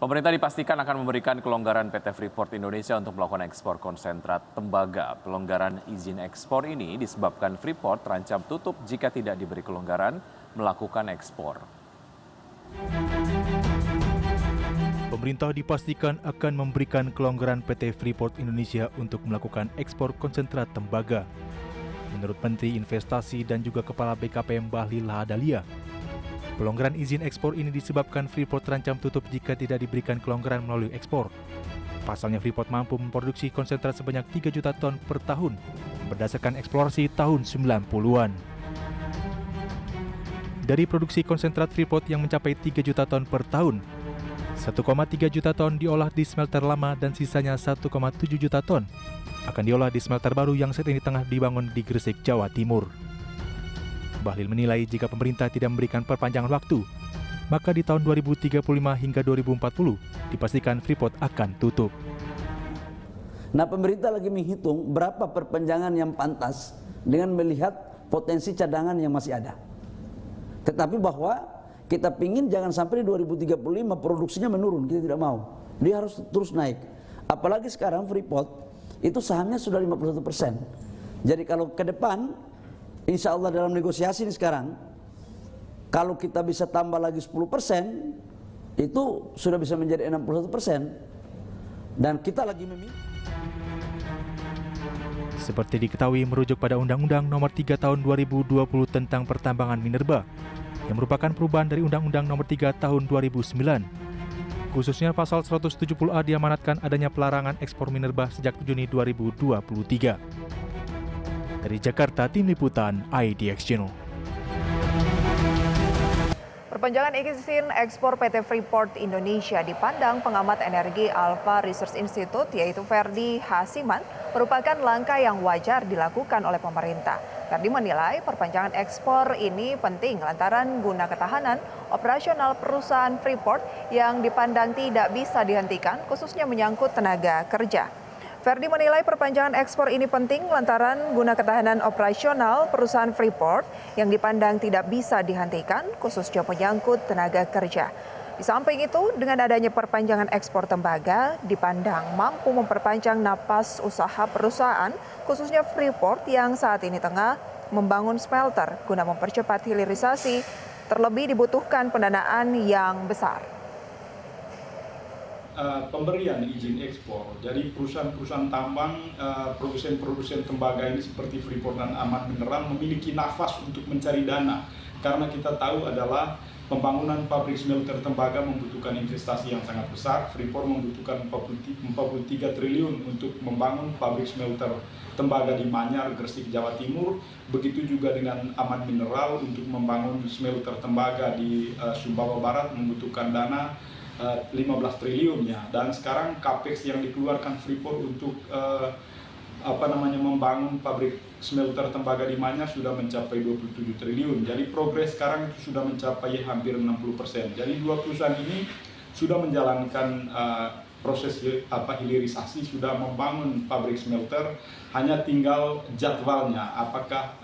Pemerintah dipastikan akan memberikan kelonggaran PT Freeport Indonesia untuk melakukan ekspor konsentrat tembaga. Pelonggaran izin ekspor ini disebabkan Freeport terancam tutup jika tidak diberi kelonggaran melakukan ekspor. Pemerintah dipastikan akan memberikan kelonggaran PT Freeport Indonesia untuk melakukan ekspor konsentrat tembaga. Menurut Menteri Investasi dan juga Kepala BKPM Bahlil Lahadalia, pelonggaran izin ekspor ini disebabkan Freeport terancam tutup jika tidak diberikan kelonggaran melalui ekspor. Pasalnya Freeport mampu memproduksi konsentrat sebanyak 3 juta ton per tahun berdasarkan eksplorasi tahun 90-an. Dari produksi konsentrat Freeport yang mencapai 3 juta ton per tahun, 1,3 juta ton diolah di smelter lama dan sisanya 1,7 juta ton akan diolah di smelter baru yang saat ini tengah dibangun di Gresik, Jawa Timur. Bahlil menilai jika pemerintah tidak memberikan perpanjangan waktu, maka di tahun 2035 hingga 2040 dipastikan Freeport akan tutup. Nah, pemerintah lagi menghitung berapa perpanjangan yang pantas dengan melihat potensi cadangan yang masih ada. Tetapi bahwa kita pingin jangan sampai di 2035 produksinya menurun, kita tidak mau. Dia harus terus naik. Apalagi sekarang Freeport itu sahamnya sudah 51%. Jadi kalau ke depan insya Allah dalam negosiasi ini sekarang, kalau kita bisa tambah lagi 10%, itu sudah bisa menjadi 61%. Dan kita lagi meminta. Seperti diketahui merujuk pada Undang-Undang Nomor 3 Tahun 2020 tentang Pertambangan Minerba, yang merupakan perubahan dari Undang-Undang Nomor 3 Tahun 2009. Khususnya pasal 170A diamanatkan adanya pelarangan ekspor minerba sejak Juni 2023. Dari Jakarta, Tim Liputan IDX Channel. Perpanjangan izin ekspor PT Freeport Indonesia dipandang pengamat energi Alpha Research Institute yaitu Ferdi Hasiman merupakan langkah yang wajar dilakukan oleh pemerintah. Ferdi menilai perpanjangan ekspor ini penting lantaran guna ketahanan operasional perusahaan Freeport yang dipandang tidak bisa dihentikan khususnya menyangkut tenaga kerja. Ferdi menilai perpanjangan ekspor ini penting lantaran guna ketahanan operasional perusahaan Freeport yang dipandang tidak bisa dihentikan, khususnya menyangkut tenaga kerja. Di samping itu, dengan adanya perpanjangan ekspor tembaga, dipandang mampu memperpanjang napas usaha perusahaan, khususnya Freeport yang saat ini tengah membangun smelter guna mempercepat hilirisasi, terlebih dibutuhkan pendanaan yang besar. Pemberian izin ekspor. Jadi perusahaan-perusahaan tambang, produsen-produsen tembaga ini seperti Freeport dan Amat Mineral memiliki nafas untuk mencari dana. Karena kita tahu adalah pembangunan pabrik smelter tembaga membutuhkan investasi yang sangat besar. Freeport membutuhkan 43 triliun untuk membangun pabrik smelter tembaga di Manyar, Gresik, Jawa Timur. Begitu juga dengan Amat Mineral untuk membangun smelter tembaga di Sumbawa Barat membutuhkan dana 15 triliun ya, dan sekarang capex yang dikeluarkan Freeport untuk membangun pabrik smelter tembaga di Manyar sudah mencapai 27 triliun. Jadi progres sekarang itu sudah mencapai hampir 60%. Jadi dua perusahaan ini sudah menjalankan proses hilirisasi, sudah membangun pabrik smelter, hanya tinggal jadwalnya apakah